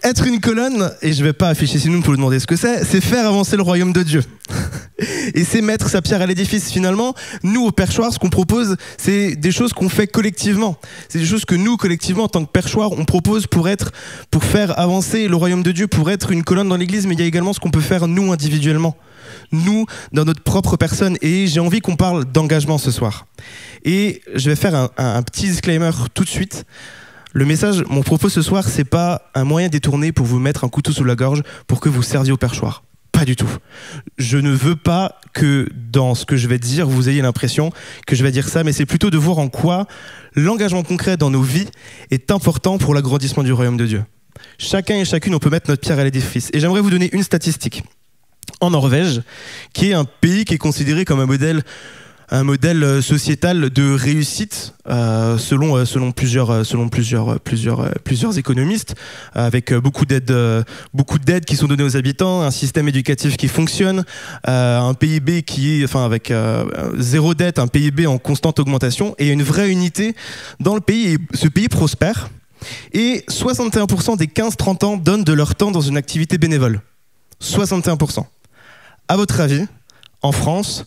Être une colonne, et je vais pas afficher sinon pour vous demander ce que c'est faire avancer le royaume de Dieu. Et c'est mettre sa pierre à l'édifice. Finalement, nous au Perchoir, ce qu'on propose, c'est des choses qu'on fait collectivement. C'est des choses que nous, collectivement, en tant que Perchoir, on propose pour faire avancer le royaume de Dieu, pour être une colonne dans l'église, mais il y a également ce qu'on peut faire nous individuellement. Nous, dans notre propre personne. Et j'ai envie qu'on parle d'engagement ce soir. Et je vais faire un petit disclaimer tout de suite. Le message, mon propos ce soir, c'est pas un moyen détourné pour vous mettre un couteau sous la gorge pour que vous serviez au Perchoir. Pas du tout. Je ne veux pas que dans ce que je vais dire, vous ayez l'impression que je vais dire ça, mais c'est plutôt de voir en quoi l'engagement concret dans nos vies est important pour l'agrandissement du royaume de Dieu. Chacun et chacune, on peut mettre notre pierre à l'édifice. Et j'aimerais vous donner une statistique. En Norvège, qui est un pays qui est considéré comme un modèle sociétal de réussite selon plusieurs économistes, avec beaucoup d'aides qui sont données aux habitants, un système éducatif qui fonctionne, un PIB avec zéro dette, un PIB en constante augmentation et une vraie unité dans le pays. Et ce pays prospère et 61% des 15-30 ans donnent de leur temps dans une activité bénévole. 61%. À votre avis, en France,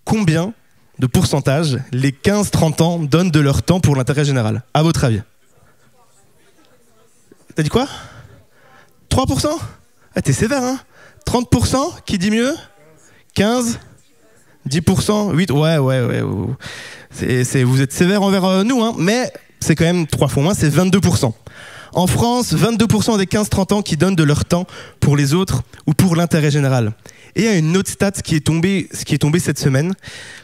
combien de pourcentage les 15-30 ans donnent de leur temps pour l'intérêt général? À votre avis? T'as dit quoi? 3%? Ah, t'es sévère, hein? 30%? Qui dit mieux? 15? 10%? 8? Ouais. Vous êtes sévère envers nous, hein? Mais c'est quand même 3 fois moins, c'est 22%. En France, 22% des 15-30 ans qui donnent de leur temps pour les autres ou pour l'intérêt général. Et il y a une autre stat qui est tombée cette semaine.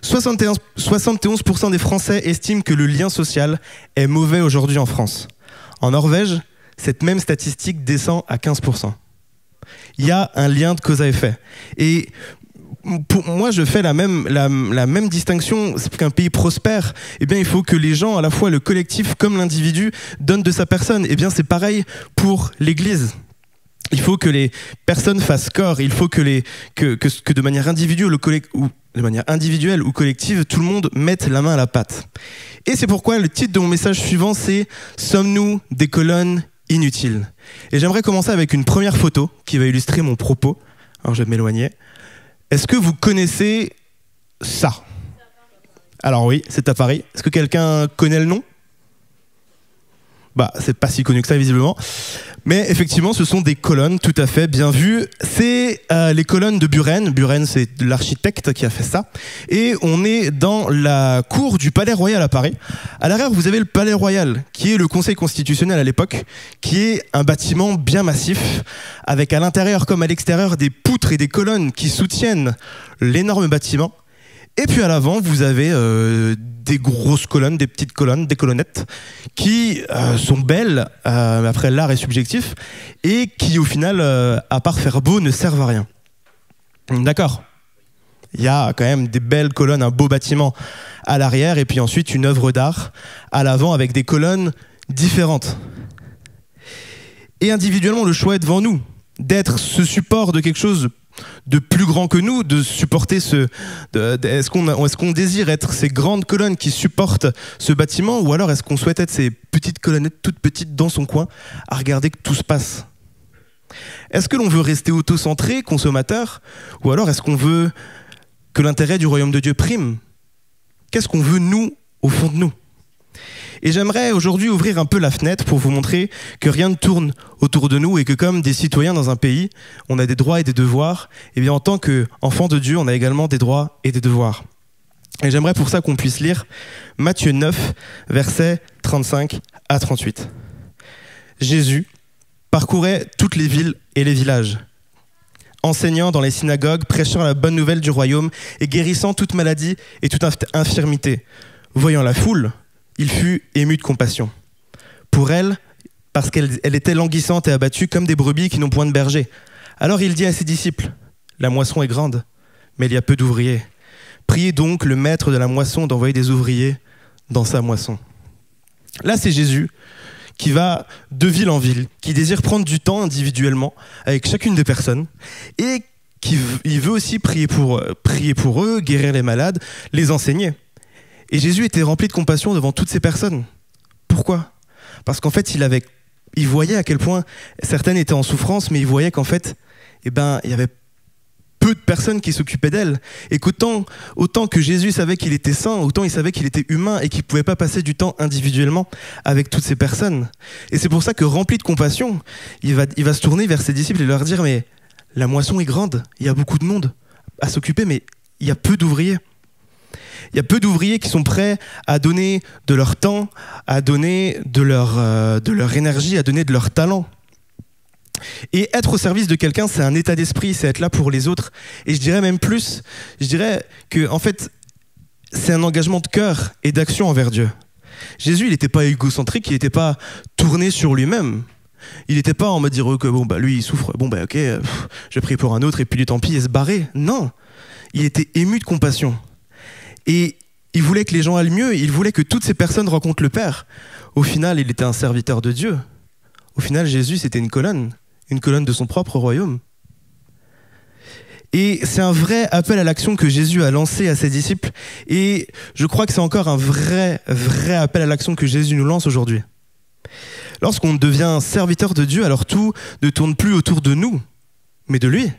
71% des Français estiment que le lien social est mauvais aujourd'hui en France. En Norvège, cette même statistique descend à 15%. Il y a un lien de cause à effet. Et pour moi, je fais la même distinction. C'est qu'un pays prospère, eh bien, il faut que les gens, à la fois le collectif comme l'individu, donnent de sa personne. Eh bien, c'est pareil pour l'Église. Il faut que les personnes fassent corps. Il faut que de manière individuelle ou collective, tout le monde mette la main à la pâte. Et c'est pourquoi le titre de mon message suivant, c'est « Sommes-nous des colonnes inutiles ?» Et j'aimerais commencer avec une première photo qui va illustrer mon propos. Alors, je vais m'éloigner. Est-ce que vous connaissez ça? Alors oui, c'est à Paris. Est-ce que quelqu'un connaît le nom? Bah, c'est pas si connu que ça, visiblement. Mais effectivement, ce sont des colonnes, tout à fait, bien vues. C'est les colonnes de Buren. Buren, c'est l'architecte qui a fait ça. Et on est dans la cour du Palais Royal à Paris. À l'arrière, vous avez le Palais Royal, qui est le Conseil constitutionnel à l'époque, qui est un bâtiment bien massif, avec à l'intérieur comme à l'extérieur des poutres et des colonnes qui soutiennent l'énorme bâtiment. Et puis à l'avant, vous avez des grosses colonnes, des petites colonnes, des colonnettes, qui sont belles, après l'art est subjectif, et qui au final, à part faire beau, ne servent à rien. D'accord? Il y a quand même des belles colonnes, un beau bâtiment à l'arrière, et puis ensuite une œuvre d'art à l'avant avec des colonnes différentes. Et individuellement, le choix est devant nous, d'être ce support de quelque chose de plus grand que nous, de supporter est-ce qu'on désire être ces grandes colonnes qui supportent ce bâtiment, ou alors est-ce qu'on souhaite être ces petites colonnettes toutes petites dans son coin à regarder que tout se passe? Est-ce que l'on veut rester auto-centré, consommateur, ou alors est-ce qu'on veut que l'intérêt du royaume de Dieu prime? Qu'est-ce qu'on veut, nous, au fond de nous? Et j'aimerais aujourd'hui ouvrir un peu la fenêtre pour vous montrer que rien ne tourne autour de nous et que comme des citoyens dans un pays, on a des droits et des devoirs. Et bien en tant qu'enfants de Dieu, on a également des droits et des devoirs. Et j'aimerais pour ça qu'on puisse lire Matthieu 9, versets 35 à 38. Jésus parcourait toutes les villes et les villages, enseignant dans les synagogues, prêchant la bonne nouvelle du royaume et guérissant toute maladie et toute infirmité. Voyant la foule, il fut ému de compassion pour elle, parce qu'elle était languissante et abattue comme des brebis qui n'ont point de berger. Alors il dit à ses disciples, « La moisson est grande, mais il y a peu d'ouvriers. Priez donc le maître de la moisson d'envoyer des ouvriers dans sa moisson. » Là, c'est Jésus qui va de ville en ville, qui désire prendre du temps individuellement avec chacune des personnes et il veut aussi prier pour eux, guérir les malades, les enseigner. Et Jésus était rempli de compassion devant toutes ces personnes. Pourquoi? Parce qu'en fait, il avait il voyait à quel point certaines étaient en souffrance, mais il voyait qu'en fait, il y avait peu de personnes qui s'occupaient d'elles. Et qu'autant que Jésus savait qu'il était saint, autant il savait qu'il était humain et qu'il ne pouvait pas passer du temps individuellement avec toutes ces personnes. Et c'est pour ça que, rempli de compassion, il va se tourner vers ses disciples et leur dire « Mais la moisson est grande, il y a beaucoup de monde à s'occuper, mais il y a peu d'ouvriers. Il y a peu d'ouvriers qui sont prêts à donner de leur temps, à donner de leur énergie, à donner de leur talent. » Et être au service de quelqu'un, c'est un état d'esprit, c'est être là pour les autres. Et je dirais même plus, je dirais que en fait, c'est un engagement de cœur et d'action envers Dieu. Jésus, il n'était pas égocentrique, il n'était pas tourné sur lui-même. Il n'était pas en mode dire que lui il souffre, ok, je vais prier pour un autre et puis lui tant pis et se barrer. Non, il était ému de compassion. Et il voulait que les gens aillent mieux, il voulait que toutes ces personnes rencontrent le Père. Au final, il était un serviteur de Dieu. Au final, Jésus, c'était une colonne de son propre royaume. Et c'est un vrai appel à l'action que Jésus a lancé à ses disciples. Et je crois que c'est encore un vrai appel à l'action que Jésus nous lance aujourd'hui. Lorsqu'on devient serviteur de Dieu, alors tout ne tourne plus autour de nous, mais de lui.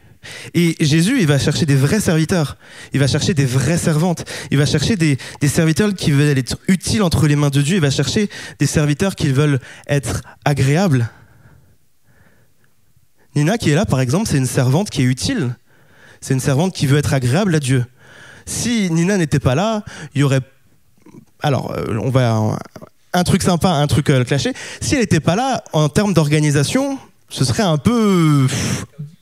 Et Jésus, il va chercher des vrais serviteurs, il va chercher des vraies servantes, il va chercher des serviteurs qui veulent être utiles entre les mains de Dieu, il va chercher des serviteurs qui veulent être agréables. Nina qui est là, par exemple, c'est une servante qui est utile. C'est une servante qui veut être agréable à Dieu. Si Nina n'était pas là, il y aurait... Alors, on va... Un truc sympa, un truc clashé. Si elle n'était pas là, en termes d'organisation, ce serait un peu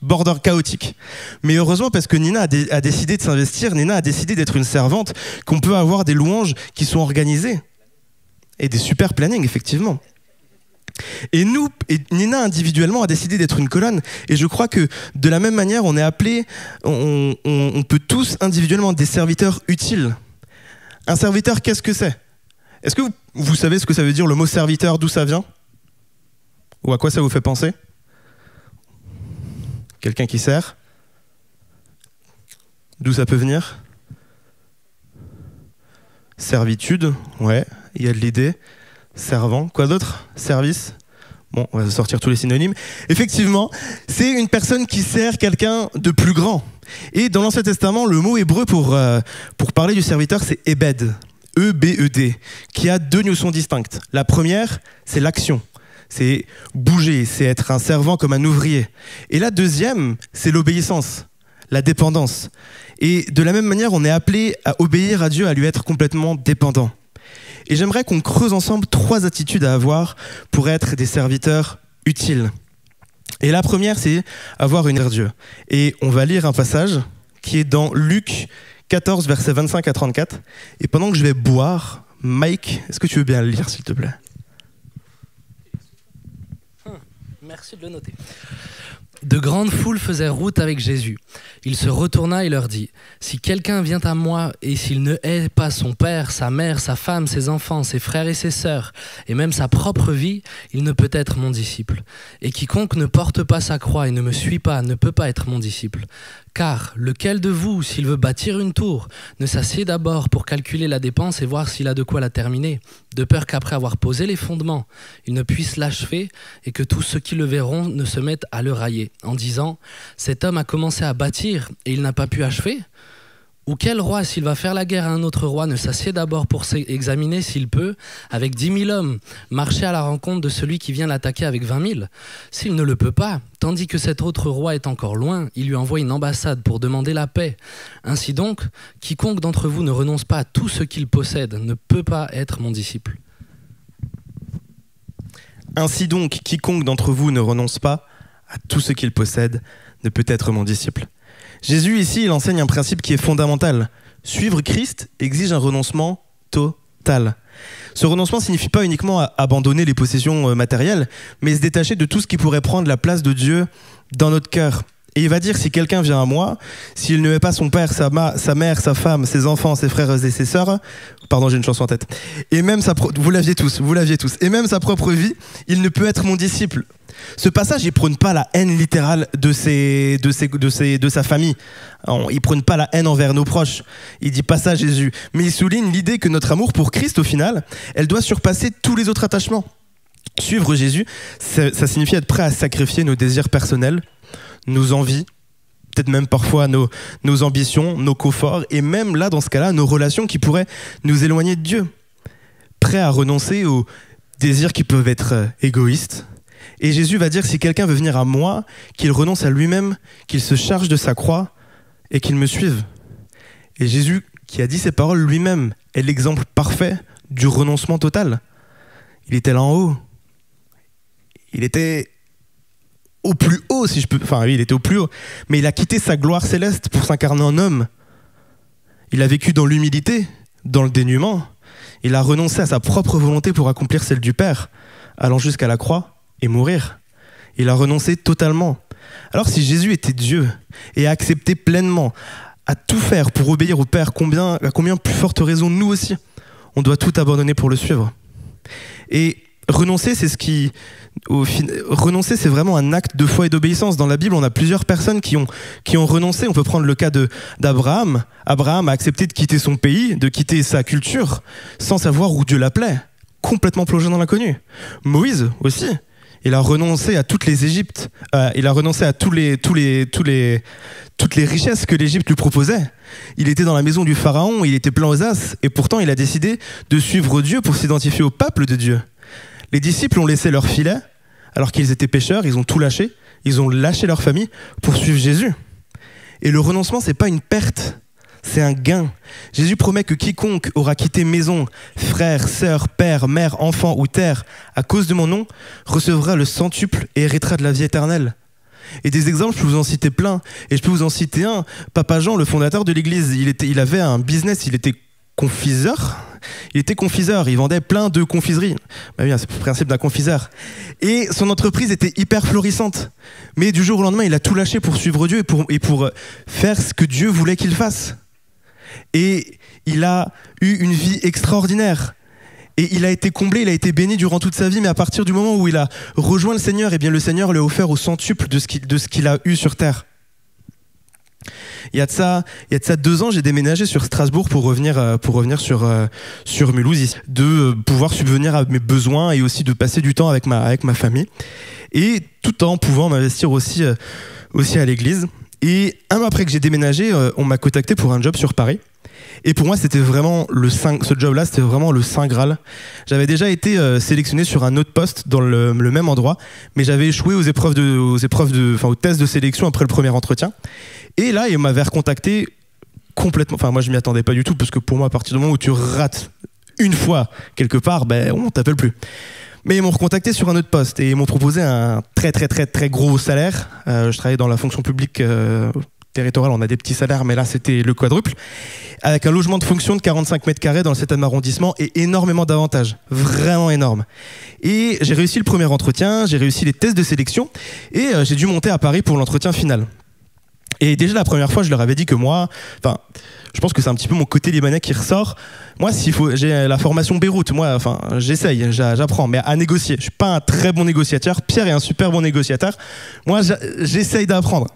border chaotique. Mais heureusement, parce que Nina a décidé de s'investir, Nina a décidé d'être une servante, qu'on peut avoir des louanges qui sont organisées. Et des super plannings, effectivement. Et Nina individuellement a décidé d'être une colonne. Et je crois que de la même manière, on est appelé, on peut tous individuellement être des serviteurs utiles. Un serviteur, qu'est-ce que c'est? Est-ce que vous savez ce que ça veut dire le mot serviteur, d'où ça vient? Ou à quoi ça vous fait penser? Quelqu'un qui sert? D'où ça peut venir? Servitude, ouais, il y a de l'idée. Servant, quoi d'autre? Service. Bon, on va sortir tous les synonymes. Effectivement, c'est une personne qui sert quelqu'un de plus grand. Et dans l'Ancien Testament, le mot hébreu pour parler du serviteur, c'est Ebed, E-B-E-D, qui a deux notions distinctes. La première, c'est l'action. C'est bouger, c'est être un servant comme un ouvrier. Et la deuxième, c'est l'obéissance, la dépendance. Et de la même manière, on est appelé à obéir à Dieu, à lui être complètement dépendant. Et j'aimerais qu'on creuse ensemble 3 attitudes à avoir pour être des serviteurs utiles. Et la première, c'est avoir une Dieu. Et on va lire un passage qui est dans Luc 14, versets 25 à 34. Et pendant que je vais boire, Mike, est-ce que tu veux bien le lire, s'il te plaît? Merci de le noter. De grandes foules faisaient route avec Jésus. Il se retourna et leur dit : « Si quelqu'un vient à moi et s'il ne hait pas son père, sa mère, sa femme, ses enfants, ses frères et ses sœurs, et même sa propre vie, il ne peut être mon disciple. Et quiconque ne porte pas sa croix et ne me suit pas ne peut pas être mon disciple. Car lequel de vous, s'il veut bâtir une tour, ne s'assied d'abord pour calculer la dépense et voir s'il a de quoi la terminer, de peur qu'après avoir posé les fondements, il ne puisse l'achever et que tous ceux qui le verront ne se mettent à le railler, en disant : cet homme a commencé à bâtir et il n'a pas pu achever ? Ou quel roi, s'il va faire la guerre à un autre roi, ne s'assied d'abord pour examiner s'il peut, avec 10 000 hommes, marcher à la rencontre de celui qui vient l'attaquer avec 20 000 ? S'il ne le peut pas, tandis que cet autre roi est encore loin, il lui envoie une ambassade pour demander la paix. Ainsi donc, quiconque d'entre vous ne renonce pas à tout ce qu'il possède ne peut pas être mon disciple. Ainsi donc, quiconque d'entre vous ne renonce pas à tout ce qu'il possède ne peut être mon disciple. Jésus, ici, il enseigne un principe qui est fondamental. Suivre Christ exige un renoncement total. Ce renoncement ne signifie pas uniquement abandonner les possessions matérielles, mais se détacher de tout ce qui pourrait prendre la place de Dieu dans notre cœur. Et il va dire, si quelqu'un vient à moi, s'il ne hait pas son père, sa mère, sa femme, ses enfants, ses frères et ses sœurs, pardon, j'ai une chanson en tête, et même vous l'aviez tous, et même sa propre vie, il ne peut être mon disciple. Ce passage, il prône pas la haine littérale de sa famille. Il prône pas la haine envers nos proches. Il dit pas ça à Jésus. Mais il souligne l'idée que notre amour pour Christ, au final, elle doit surpasser tous les autres attachements. Suivre Jésus, ça signifie être prêt à sacrifier nos désirs personnels, nos envies, peut-être même parfois nos ambitions, nos conforts, et même là, dans ce cas-là, nos relations qui pourraient nous éloigner de Dieu. Prêt à renoncer aux désirs qui peuvent être égoïstes. Et Jésus va dire, si quelqu'un veut venir à moi, qu'il renonce à lui-même, qu'il se charge de sa croix et qu'il me suive. Et Jésus, qui a dit ces paroles lui-même, est l'exemple parfait du renoncement total. Il était là en haut. Il était au plus haut, si je peux... Enfin, oui, il était au plus haut. Mais il a quitté sa gloire céleste pour s'incarner en homme. Il a vécu dans l'humilité, dans le dénuement. Il a renoncé à sa propre volonté pour accomplir celle du Père, allant jusqu'à la croix et mourir. Il a renoncé totalement. Alors si Jésus était Dieu et a accepté pleinement à tout faire pour obéir au Père, à combien plus forte raison nous aussi, on doit tout abandonner pour le suivre. Et renoncer, renoncer, c'est vraiment un acte de foi et d'obéissance. Dans la Bible, on a plusieurs personnes qui ont renoncé. On peut prendre le cas d'Abraham. Abraham a accepté de quitter son pays, de quitter sa culture, sans savoir où Dieu l'appelait, complètement plongé dans l'inconnu. Moïse aussi. Il a renoncé à toutes les Égyptes. Il a renoncé à toutes les richesses que l'Égypte lui proposait. Il était dans la maison du pharaon, il était plein aux as, et pourtant il a décidé de suivre Dieu pour s'identifier au peuple de Dieu. Les disciples ont laissé leur filet, alors qu'ils étaient pécheurs, ils ont tout lâché, ils ont lâché leur famille pour suivre Jésus. Et le renoncement, c'est pas une perte, c'est un gain. Jésus promet que quiconque aura quitté maison, frères, sœurs, père, mère, enfant ou terre à cause de mon nom recevra le centuple et héritera de la vie éternelle. Et des exemples, je peux vous en citer plein. Et je peux vous en citer un. Papa Jean, le fondateur de l'église, il avait un business, il était confiseur. Il vendait plein de confiseries. Bah oui, c'est le principe d'un confiseur. Et son entreprise était hyper florissante. Mais du jour au lendemain, il a tout lâché pour suivre Dieu et pour faire ce que Dieu voulait qu'il fasse. Et il a eu une vie extraordinaire. Et il a été comblé, il a été béni durant toute sa vie, mais à partir du moment où il a rejoint le Seigneur, eh bien le Seigneur lui a offert au centuple de ce qu'il a eu sur terre. Il y a de ça 2 ans, j'ai déménagé sur Strasbourg pour revenir sur Mulhouse, de pouvoir subvenir à mes besoins et aussi de passer du temps avec ma famille. Et tout en pouvant m'investir aussi à l'église. Et un mois après que j'ai déménagé, on m'a contacté pour un job sur Paris. Et pour moi, c'était vraiment ce job-là, c'était vraiment le Saint Graal. J'avais déjà été sélectionné sur un autre poste dans le même endroit, mais j'avais échoué aux tests de sélection après le premier entretien. Et là, il m'avait recontacté complètement. Enfin, moi, je m'y attendais pas du tout, parce que pour moi, à partir du moment où tu rates une fois quelque part, on t'appelle plus. Mais ils m'ont recontacté sur un autre poste et ils m'ont proposé un très très très très gros salaire. Je travaillais dans la fonction publique territoriale, on a des petits salaires, mais là c'était le quadruple, avec un logement de fonction de 45 mètres carrés dans le 7e arrondissement et énormément d'avantages, vraiment énorme. Et j'ai réussi le premier entretien, j'ai réussi les tests de sélection et j'ai dû monter à Paris pour l'entretien final. Et déjà la première fois, je leur avais dit que moi, je pense que c'est un petit peu mon côté libanais qui ressort. Moi, j'ai la formation Beyrouth. Moi, j'essaye, j'apprends, mais à négocier. Je suis pas un très bon négociateur. Pierre est un super bon négociateur. Moi, j'essaye d'apprendre.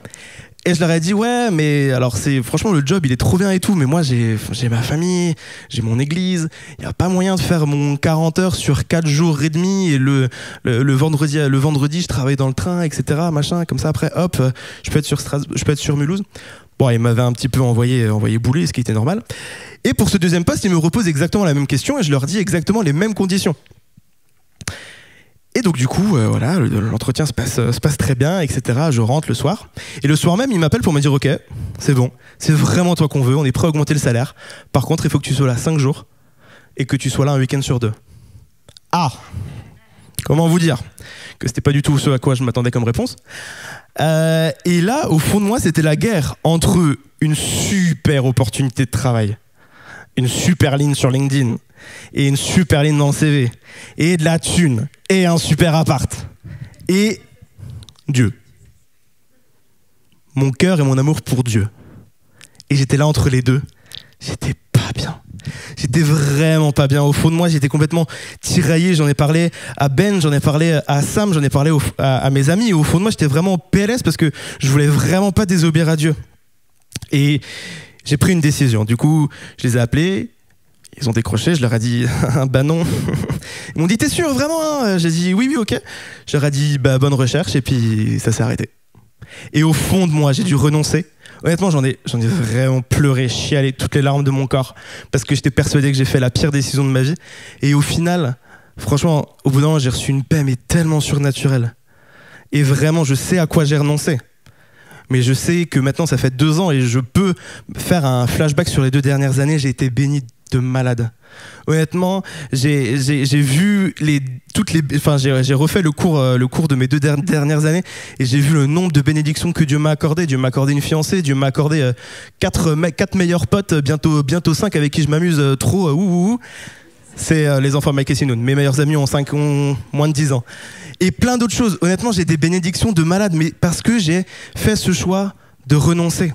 Et je leur ai dit, ouais, mais alors franchement, le job, il est trop bien et tout, mais moi, j'ai ma famille, j'ai mon église, il n'y a pas moyen de faire mon 40 heures sur 4 jours et demi, et le vendredi, je travaille dans le train, etc., machin, comme ça, après, hop, je peux être sur Mulhouse. Bon, il m'avait un petit peu envoyé bouler, ce qui était normal. Et pour ce deuxième poste, il me repose exactement la même question, et je leur dis exactement les mêmes conditions. Et donc du coup, voilà, l'entretien se passe très bien, etc. Je rentre le soir. Et le soir même, il m'appelle pour me dire « Ok, c'est bon, c'est vraiment toi qu'on veut, on est prêt à augmenter le salaire. Par contre, il faut que tu sois là 5 jours et que tu sois là un week-end sur 2. » Ah, comment vous dire que c'était pas du tout ce à quoi je m'attendais comme réponse. Et là, au fond de moi, c'était la guerre entre une super opportunité de travail, une super ligne sur LinkedIn et une super ligne dans le CV et de la thune et un super appart et Dieu, mon cœur et mon amour pour Dieu. Et j'étais là entre les deux, j'étais pas bien, j'étais vraiment pas bien. Au fond de moi, j'étais complètement tiraillé. J'en ai parlé à Ben, j'en ai parlé à Sam, j'en ai parlé à mes amis. Et au fond de moi, j'étais vraiment PLS parce que je voulais vraiment pas désobéir à Dieu. Et j'ai pris une décision. Du coup, je les ai appelés. Ils ont décroché, je leur ai dit bah non. Ils m'ont dit t'es sûr vraiment hein? J'ai dit oui ok. Je leur ai dit bah bonne recherche et puis ça s'est arrêté. Et au fond de moi j'ai dû renoncer. Honnêtement j'en ai vraiment pleuré, chialé toutes les larmes de mon corps parce que j'étais persuadé que j'ai fait la pire décision de ma vie. Et au final, franchement, au bout d'un moment j'ai reçu une paix mais tellement surnaturelle. Et vraiment je sais à quoi j'ai renoncé. Mais je sais que maintenant ça fait 2 ans et je peux faire un flashback sur les 2 dernières années. J'ai été béni de malade. Honnêtement, j'ai vu j'ai refait le cours de mes 2 dernières années et j'ai vu le nombre de bénédictions que Dieu m'a accordé. Dieu m'a accordé une fiancée, Dieu m'a accordé 4 meilleurs potes, bientôt 5 avec qui je m'amuse trop. C'est les enfants de Mike et Sinoun. Mes meilleurs amis ont moins de 10 ans. Et plein d'autres choses. Honnêtement, j'ai des bénédictions de malade, mais parce que j'ai fait ce choix de renoncer.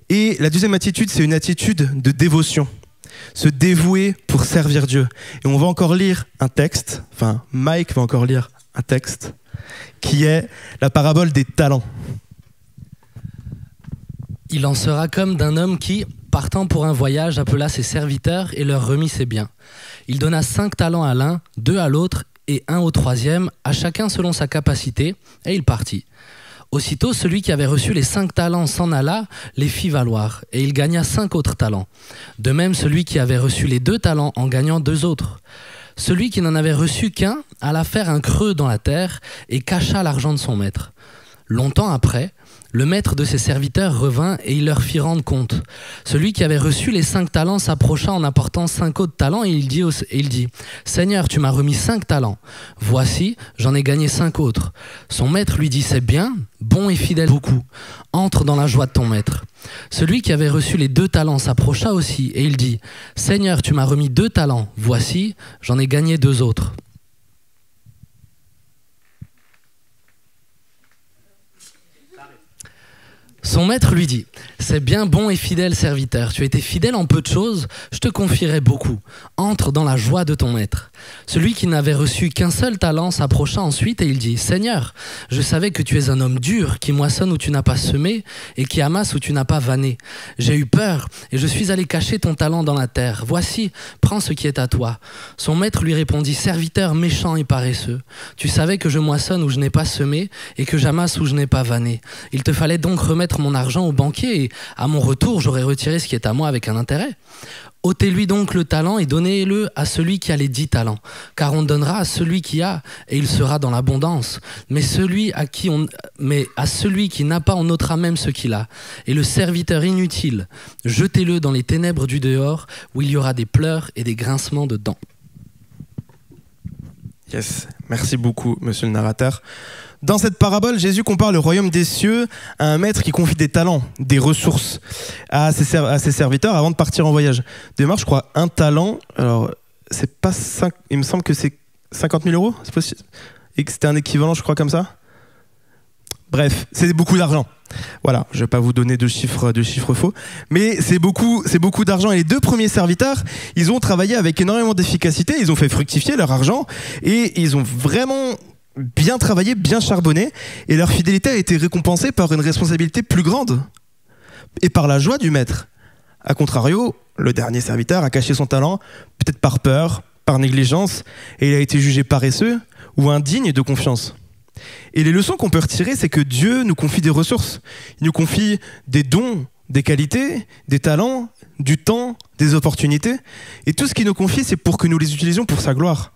Et la deuxième attitude, c'est une attitude de dévotion. Se dévouer pour servir Dieu. Et on va encore lire un texte, enfin Mike va encore lire un texte, qui est la parabole des talents. Il en sera comme d'un homme qui, partant pour un voyage, appela ses serviteurs et leur remit ses biens. Il donna 5 talents à l'un, 2 à l'autre et 1 au 3e, à chacun selon sa capacité, et il partit. Aussitôt, celui qui avait reçu les 5 talents s'en alla, les fit valoir, et il gagna 5 autres talents. De même, celui qui avait reçu les 2 talents en gagnant 2 autres. Celui qui n'en avait reçu qu'un alla faire un creux dans la terre et cacha l'argent de son maître. Longtemps après, le maître de ses serviteurs revint et il leur fit rendre compte. Celui qui avait reçu les 5 talents s'approcha en apportant 5 autres talents et il dit « Seigneur, tu m'as remis 5 talents. Voici, j'en ai gagné 5 autres. » Son maître lui dit « C'est bien, bon et fidèle beaucoup. Entre dans la joie de ton maître. » Celui qui avait reçu les 2 talents s'approcha aussi et il dit « Seigneur, tu m'as remis 2 talents. Voici, j'en ai gagné 2 autres. » Son maître lui dit « C'est bien bon et fidèle serviteur, tu as été fidèle en peu de choses, je te confierai beaucoup. Entre dans la joie de ton maître. » Celui qui n'avait reçu qu'un seul talent s'approcha ensuite et il dit « Seigneur, je savais que tu es un homme dur, qui moissonne où tu n'as pas semé et qui amasse où tu n'as pas vanné. J'ai eu peur et je suis allé cacher ton talent dans la terre. Voici, prends ce qui est à toi. » Son maître lui répondit « Serviteur méchant et paresseux, tu savais que je moissonne où je n'ai pas semé et que j'amasse où je n'ai pas vanné. Il te fallait donc remettre mon argent au banquier et à mon retour j'aurais retiré ce qui est à moi avec un intérêt. Ôtez-lui donc le talent et donnez-le à celui qui a les 10 talents, car on donnera à celui qui a et il sera dans l'abondance. Mais à celui qui n'a pas on ôtera même ce qu'il a. Et le serviteur inutile, jetez-le dans les ténèbres du dehors où il y aura des pleurs et des grincements de dents. Yes, merci beaucoup monsieur le narrateur. Dans cette parabole, Jésus compare le royaume des cieux à un maître qui confie des talents, des ressources à ses serviteurs avant de partir en voyage. De mémoire, je crois, un talent, alors c'est pas 5, il me semble que c'est 50 000 €, c'est possible. Et que c'était un équivalent, je crois, comme ça. Bref, c'est beaucoup d'argent. Voilà, je vais pas vous donner de chiffres faux, mais c'est beaucoup d'argent. Et les 2 premiers serviteurs, ils ont travaillé avec énormément d'efficacité, ils ont fait fructifier leur argent et ils ont vraiment bien travaillé, bien charbonné, et leur fidélité a été récompensée par une responsabilité plus grande et par la joie du maître. A contrario, le dernier serviteur a caché son talent, peut-être par peur, par négligence, et il a été jugé paresseux ou indigne de confiance. Et les leçons qu'on peut retirer, c'est que Dieu nous confie des ressources. Il nous confie des dons, des qualités, des talents, du temps, des opportunités. Et tout ce qu'il nous confie, c'est pour que nous les utilisions pour sa gloire.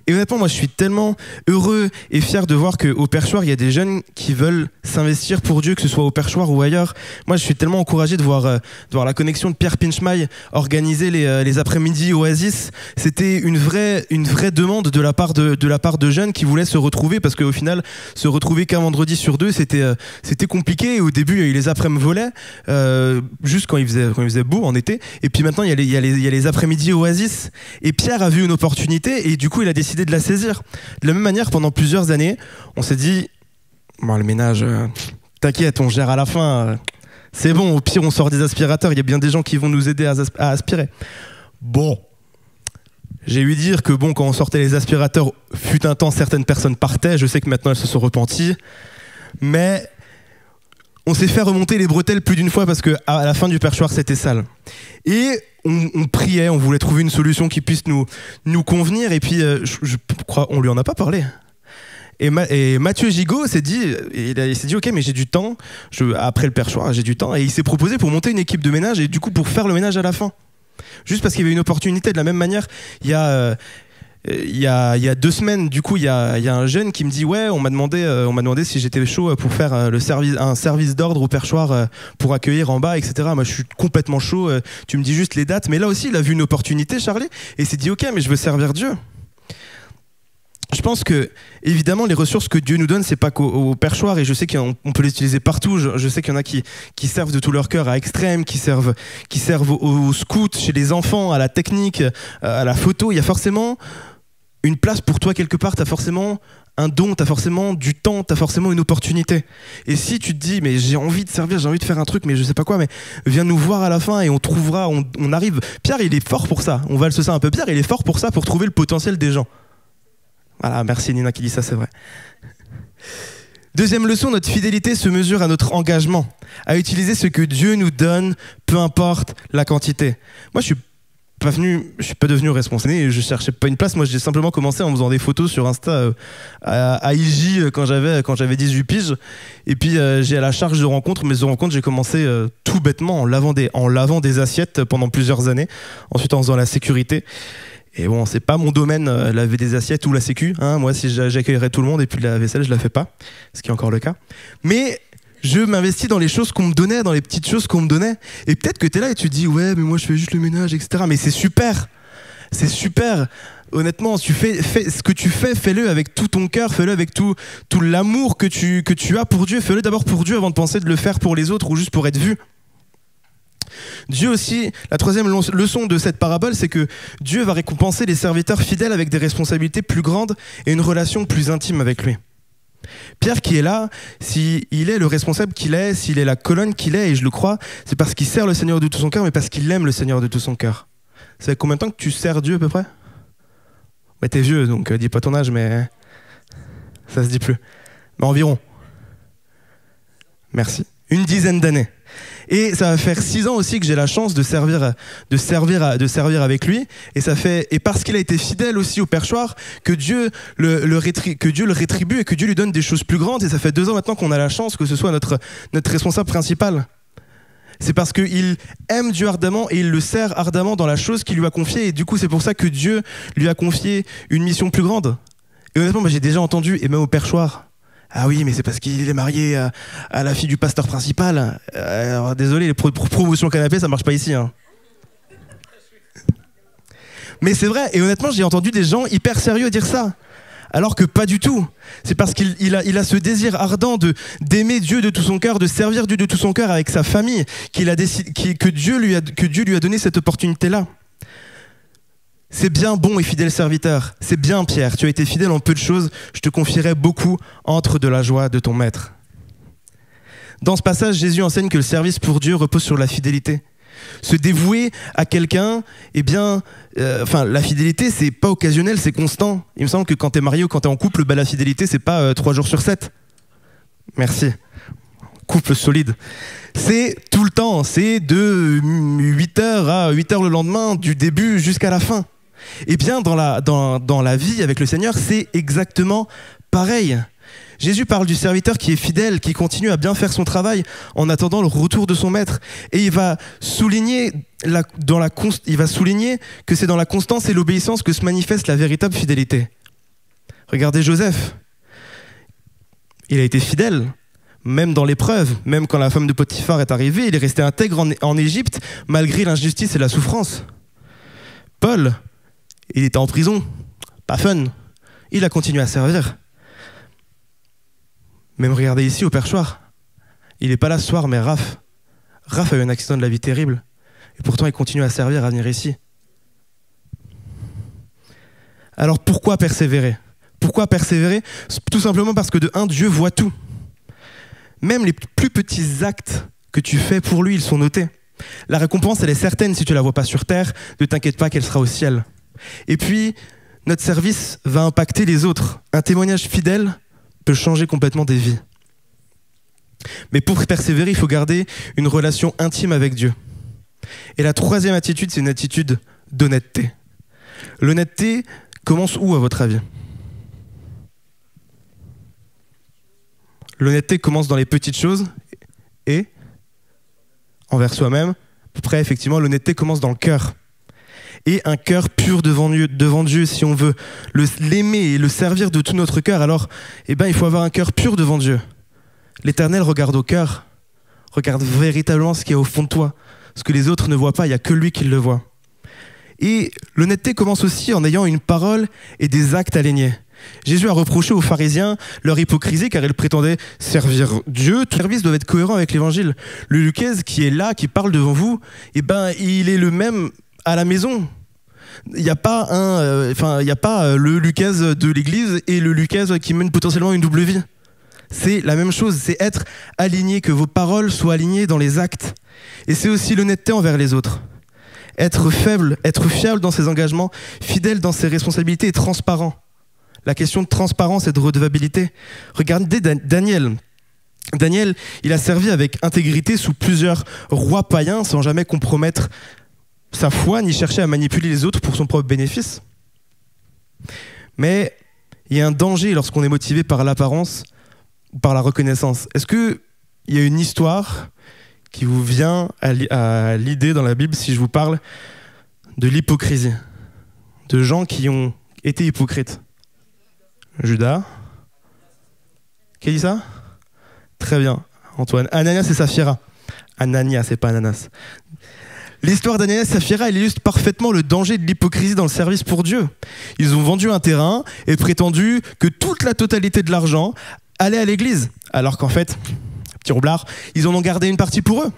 Et honnêtement, moi je suis tellement heureux et fier de voir qu'au Perchoir, il y a des jeunes qui veulent s'investir pour Dieu, que ce soit au Perchoir ou ailleurs. Moi je suis tellement encouragé de voir la connexion de Pierre Pinchmail organiser les après-midi Oasis. C'était une vraie demande de la part de jeunes qui voulaient se retrouver, parce qu'au final, se retrouver qu'un vendredi sur 2, c'était compliqué. Et au début, il y a eu les après-midi volets, juste quand il faisait beau en été. Et puis maintenant, il y a les après-midi Oasis. Et Pierre a vu une opportunité et du coup, il a décidé de la saisir. De la même manière, pendant plusieurs années, on s'est dit bon, le ménage, t'inquiète, on gère à la fin, c'est bon, au pire on sort des aspirateurs, il y a bien des gens qui vont nous aider à aspirer. Bon, j'ai eu dire que bon, quand on sortait les aspirateurs, fut un temps, certaines personnes partaient, je sais que maintenant elles se sont repenties, mais on s'est fait remonter les bretelles plus d'une fois parce qu'à la fin du Perchoir, c'était sale. Et on priait, on voulait trouver une solution qui puisse nous convenir. Et puis, je crois, on lui en a pas parlé. Et Mathieu Gigot s'est dit, ok, mais j'ai du temps, après le perchoir, j'ai du temps, et il s'est proposé pour monter une équipe de ménage et du coup pour faire le ménage à la fin. Juste parce qu'il y avait une opportunité. De la même manière, il y a 2 semaines, du coup, il y a un jeune qui me dit ouais, on m'a demandé si j'étais chaud pour faire un service d'ordre au perchoir pour accueillir en bas, etc. Moi, je suis complètement chaud. Tu me dis juste les dates. Mais là aussi, il a vu une opportunité, Charlie, et il s'est dit ok, mais je veux servir Dieu. Je pense que, évidemment, les ressources que Dieu nous donne, c'est pas qu'au perchoir, et je sais qu'on peut les utiliser partout. Je sais qu'il y en a qui servent de tout leur cœur à Extrême, qui servent aux scouts, chez les enfants, à la technique, à la photo. Il y a forcément une place pour toi quelque part, t'as forcément un don, t'as forcément du temps, t'as forcément une opportunité. Et si tu te dis, mais j'ai envie de servir, j'ai envie de faire un truc, mais je sais pas quoi, mais viens nous voir à la fin et on trouvera, on arrive. Pierre, il est fort pour ça. On va le saucer un peu. Pierre, il est fort pour ça, pour trouver le potentiel des gens. Voilà, merci Nina qui dit ça, c'est vrai. Deuxième leçon, notre fidélité se mesure à notre engagement, à utiliser ce que Dieu nous donne, peu importe la quantité. Moi, je suis pas devenu responsable et je cherchais pas une place. Moi, j'ai simplement commencé en faisant des photos sur Insta à IJ quand j'avais 18 piges. Et puis, j'ai à la charge de rencontres. Mais de rencontres, j'ai commencé tout bêtement en lavant des assiettes pendant plusieurs années. Ensuite, en faisant la sécurité. Et bon, c'est pas mon domaine, laver des assiettes ou la sécu. Hein. Moi, si j'accueillerais tout le monde et puis la vaisselle, je la fais pas. Ce qui est encore le cas. Mais je m'investis dans les choses qu'on me donnait, dans les petites choses qu'on me donnait. Et peut-être que tu es là et tu dis, ouais, mais moi, je fais juste le ménage, etc. Mais c'est super. C'est super. Honnêtement, fais ce que tu fais, fais-le avec tout ton cœur, fais-le avec tout l'amour que tu as pour Dieu. Fais-le d'abord pour Dieu avant de penser de le faire pour les autres ou juste pour être vu. Dieu aussi, la troisième leçon de cette parabole, c'est que Dieu va récompenser les serviteurs fidèles avec des responsabilités plus grandes et une relation plus intime avec lui. Pierre qui est là, s'il est le responsable qu'il est, s'il est la colonne qu'il est, et je le crois, c'est parce qu'il sert le Seigneur de tout son cœur, mais parce qu'il aime le Seigneur de tout son cœur. Ça fait combien de temps que tu sers Dieu à peu près ? Ouais, t'es vieux, donc dis pas ton âge, mais ça se dit plus. Mais environ. Merci. Une dizaine d'années. Et ça va faire 6 ans aussi que j'ai la chance de servir avec lui. Et parce qu'il a été fidèle aussi au perchoir, que Dieu le rétribue et que Dieu lui donne des choses plus grandes. Et ça fait 2 ans maintenant qu'on a la chance que ce soit notre responsable principal. C'est parce qu'il aime Dieu ardemment et il le sert ardemment dans la chose qu'il lui a confiée. Et du coup, c'est pour ça que Dieu lui a confié une mission plus grande. Et honnêtement, moi, j'ai déjà entendu, et même au perchoir, ah oui, mais c'est parce qu'il est marié à la fille du pasteur principal. Alors, désolé, les promotions canapé, ça marche pas ici. Hein. Mais c'est vrai, et honnêtement, j'ai entendu des gens hyper sérieux dire ça. Alors que pas du tout. C'est parce qu'il a ce désir ardent d'aimer Dieu de tout son cœur, de servir Dieu de tout son cœur avec sa famille, que Dieu lui a donné cette opportunité-là. C'est bien, bon et fidèle serviteur. C'est bien, Pierre, tu as été fidèle en peu de choses. Je te confierai beaucoup, entre de la joie de ton maître. Dans ce passage, Jésus enseigne que le service pour Dieu repose sur la fidélité. Se dévouer à quelqu'un, eh bien, la fidélité, c'est pas occasionnel, c'est constant. Il me semble que quand t'es marié ou quand t'es en couple, la fidélité, c'est pas 3 jours sur 7. Merci. Couple solide. C'est tout le temps, c'est de 8h à 8h le lendemain, du début jusqu'à la fin. Eh bien, dans la vie avec le Seigneur, c'est exactement pareil. Jésus parle du serviteur qui est fidèle, qui continue à bien faire son travail en attendant le retour de son maître. Et il va souligner que c'est dans la constance et l'obéissance que se manifeste la véritable fidélité. Regardez Joseph. Il a été fidèle, même dans l'épreuve, même quand la femme de Potiphar est arrivée, il est resté intègre en Égypte, malgré l'injustice et la souffrance. Paul, il était en prison, pas fun. Il a continué à servir. Même regardez ici au perchoir. Il n'est pas là ce soir, mais Raph a eu un accident de la vie terrible. Et pourtant, il continue à servir, à venir ici. Alors pourquoi persévérer ? Pourquoi persévérer ? Tout simplement parce que de un, Dieu voit tout. Même les plus petits actes que tu fais pour lui, ils sont notés. La récompense, elle est certaine si tu ne la vois pas sur terre. Ne t'inquiète pas qu'elle sera au ciel. Et puis, notre service va impacter les autres. Un témoignage fidèle peut changer complètement des vies. Mais pour persévérer, il faut garder une relation intime avec Dieu. Et la troisième attitude, c'est une attitude d'honnêteté. L'honnêteté commence où, à votre avis? L'honnêteté commence dans les petites choses et envers soi-même. Après, effectivement, l'honnêteté commence dans le cœur. Et un cœur pur devant Dieu, si on veut l'aimer et le servir de tout notre cœur, alors il faut avoir un cœur pur devant Dieu. L'Éternel regarde au cœur, regarde véritablement ce qu'il y a au fond de toi, ce que les autres ne voient pas, il n'y a que lui qui le voit. Et l'honnêteté commence aussi en ayant une parole et des actes alignés. Jésus a reproché aux pharisiens leur hypocrisie car ils prétendaient servir Dieu. Tout service doit être cohérent avec l'évangile. Le Lucas qui est là, qui parle devant vous, il est le même à la maison. Il n'y a pas le Lucas de l'église et le Lucas qui mène potentiellement une double vie. C'est la même chose, c'est être aligné, que vos paroles soient alignées dans les actes. Et c'est aussi l'honnêteté envers les autres. Être faible, être fiable dans ses engagements, fidèle dans ses responsabilités et transparent. La question de transparence et de redevabilité. Regardez Daniel. Daniel, il a servi avec intégrité sous plusieurs rois païens sans jamais compromettre sa foi ni chercher à manipuler les autres pour son propre bénéfice. Mais il y a un danger lorsqu'on est motivé par l'apparence ou par la reconnaissance. Est-ce qu'il y a une histoire qui vous vient à l'idée dans la Bible si je vous parle de l'hypocrisie, de gens qui ont été hypocrites? Judas. Qui dit ça? Très bien, Antoine. Ananias et Saphira. Ananias, c'est pas Ananas. L'histoire d'Ananias et Saphira, elle illustre parfaitement le danger de l'hypocrisie dans le service pour Dieu. Ils ont vendu un terrain et prétendu que toute la totalité de l'argent allait à l'église, alors qu'en fait, petit roublard, ils en ont gardé une partie pour eux.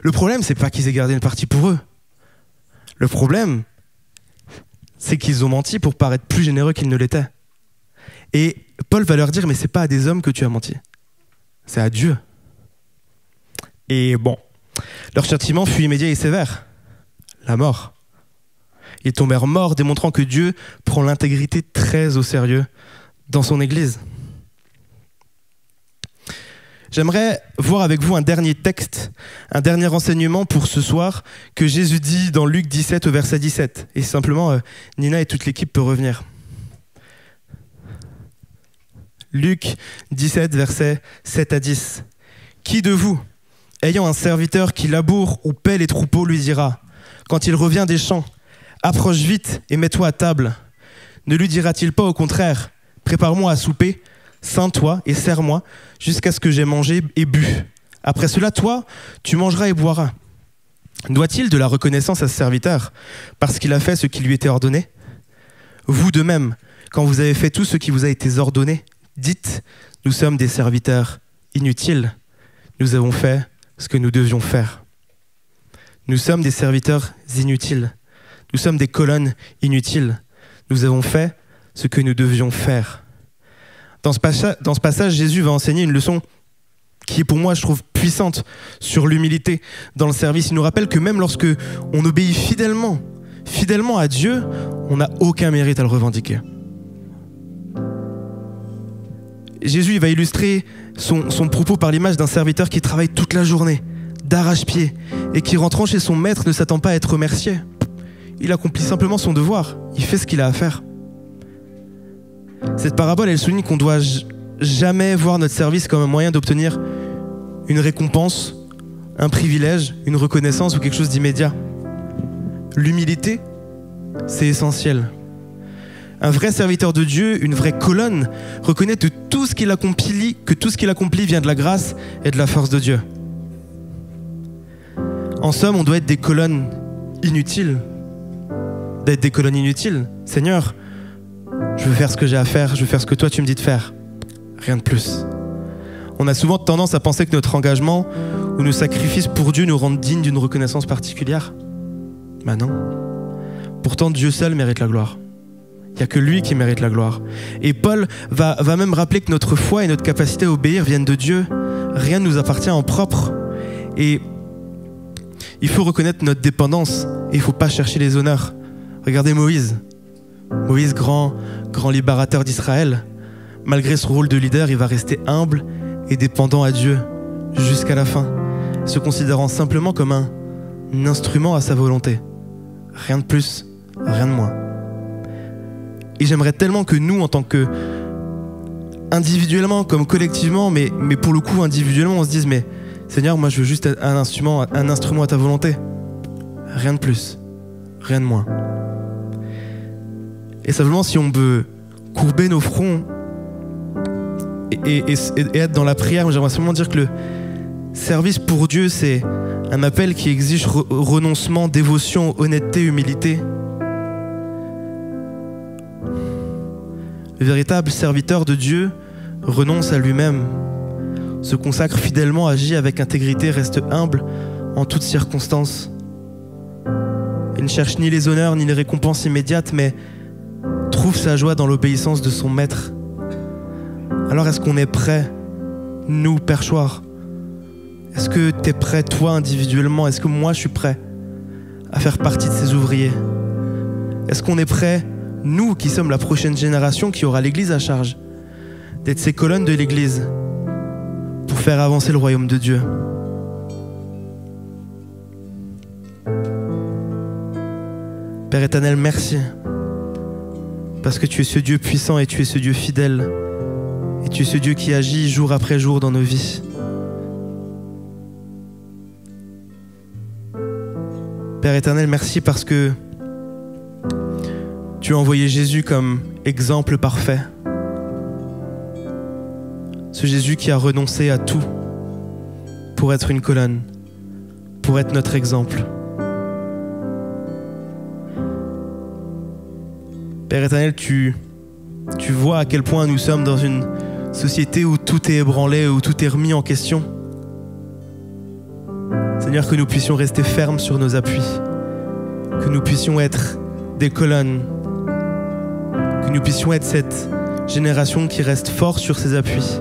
Le problème, c'est pas qu'ils aient gardé une partie pour eux. Le problème, c'est qu'ils ont menti pour paraître plus généreux qu'ils ne l'étaient. Et Paul va leur dire, mais c'est pas à des hommes que tu as menti, c'est à Dieu. Et bon, leur châtiment fut immédiat et sévère, la mort. Ils tombèrent morts, démontrant que Dieu prend l'intégrité très au sérieux dans son Église. J'aimerais voir avec vous un dernier texte, un dernier enseignement pour ce soir que Jésus dit dans Luc 17 au verset 17. Et simplement, Nina et toute l'équipe peut revenir. Luc 17, versets 7 à 10. « Qui de vous, ayant un serviteur qui laboure ou paie les troupeaux, lui dira, quand il revient des champs, approche vite et mets-toi à table. Ne lui dira-t-il pas au contraire, prépare-moi à souper, ceins-toi et sers-moi jusqu'à ce que j'aie mangé et bu. Après cela, toi, tu mangeras et boiras. Doit-il de la reconnaissance à ce serviteur parce qu'il a fait ce qui lui était ordonné? Vous de même, quand vous avez fait tout ce qui vous a été ordonné, dites, nous sommes des serviteurs inutiles. Nous avons fait ce que nous devions faire. Nous sommes des serviteurs inutiles. Nous sommes des colonnes inutiles. Nous avons fait ce que nous devions faire. Dans ce passage, Jésus va enseigner une leçon qui est pour moi, je trouve, puissante sur l'humilité dans le service. Il nous rappelle que même lorsque on obéit fidèlement à Dieu, on n'a aucun mérite à le revendiquer. Jésus il va illustrer son propos par l'image d'un serviteur qui travaille toute la journée, d'arrache-pied, et qui rentrant chez son maître ne s'attend pas à être remercié. Il accomplit simplement son devoir, il fait ce qu'il a à faire. Cette parabole, elle souligne qu'on ne doit jamais voir notre service comme un moyen d'obtenir une récompense, un privilège, une reconnaissance ou quelque chose d'immédiat. L'humilité, c'est essentiel. Un vrai serviteur de Dieu, une vraie colonne, reconnaît que tout ce qu'il accomplit vient de la grâce et de la force de Dieu. En somme, on doit être des colonnes inutiles. Seigneur, je veux faire ce que j'ai à faire, je veux faire ce que toi tu me dis de faire. Rien de plus. On a souvent tendance à penser que notre engagement ou nos sacrifices pour Dieu nous rendent dignes d'une reconnaissance particulière. Ben non. Pourtant, Dieu seul mérite la gloire. Il n'y a que lui qui mérite la gloire. Et Paul va même rappeler que notre foi et notre capacité à obéir viennent de Dieu. Rien ne nous appartient en propre. Et il faut reconnaître notre dépendance et il ne faut pas chercher les honneurs. Regardez Moïse. Moïse, grand libérateur d'Israël. Malgré son rôle de leader, il va rester humble et dépendant à Dieu jusqu'à la fin, se considérant simplement comme un instrument à sa volonté. Rien de plus, rien de moins. Et j'aimerais tellement que nous, en tant que individuellement comme collectivement, mais pour le coup individuellement, on se dise, mais Seigneur, moi je veux juste un instrument à ta volonté. Rien de plus, rien de moins. Et simplement, si on veut courber nos fronts et être dans la prière, j'aimerais simplement dire que le service pour Dieu, c'est un appel qui exige renoncement, dévotion, honnêteté, humilité. Le véritable serviteur de Dieu renonce à lui-même, se consacre fidèlement, agit avec intégrité, reste humble en toutes circonstances. Il ne cherche ni les honneurs ni les récompenses immédiates, mais trouve sa joie dans l'obéissance de son maître. Alors est-ce qu'on est prêt, nous, perchoirs? Est-ce que tu es prêt, toi, individuellement? Est-ce que moi, je suis prêt à faire partie de ces ouvriers? Est-ce qu'on est prêt, nous, qui sommes la prochaine génération qui aura l'Église à charge, d'être ces colonnes de l'Église pour faire avancer le royaume de Dieu? Père éternel, merci, parce que tu es ce Dieu puissant et tu es ce Dieu fidèle, et tu es ce Dieu qui agit jour après jour dans nos vies. Père éternel, merci parce que tu as envoyé Jésus comme exemple parfait. Ce Jésus qui a renoncé à tout pour être une colonne, pour être notre exemple. Père éternel, tu vois à quel point nous sommes dans une société où tout est ébranlé, où tout est remis en question. Seigneur, que nous puissions rester fermes sur nos appuis, que nous puissions être des colonnes, que nous puissions être cette génération qui reste fort sur ses appuis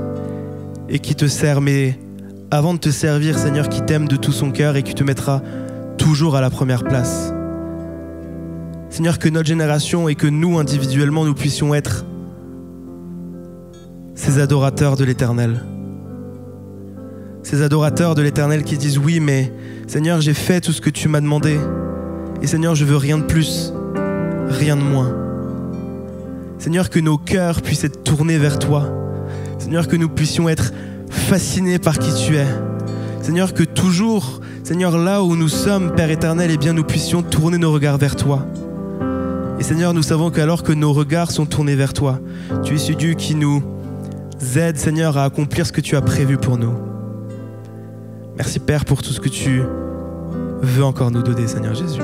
et qui te sert, mais avant de te servir, Seigneur, qui t'aime de tout son cœur et qui te mettra toujours à la première place. Seigneur, que notre génération et que nous, individuellement, nous puissions être ces adorateurs de l'Éternel. Ces adorateurs de l'Éternel qui disent « Oui, mais Seigneur, j'ai fait tout ce que tu m'as demandé. Et Seigneur, je veux rien de plus, rien de moins. » Seigneur, que nos cœurs puissent être tournés vers toi. Seigneur, que nous puissions être fascinés par qui tu es. Seigneur, que toujours, Seigneur, là où nous sommes, Père éternel, eh bien, nous puissions tourner nos regards vers toi. Et Seigneur, nous savons qu'alors que nos regards sont tournés vers toi, tu es ce Dieu qui nous aide, Seigneur, à accomplir ce que tu as prévu pour nous. Merci, Père, pour tout ce que tu veux encore nous donner, Seigneur Jésus.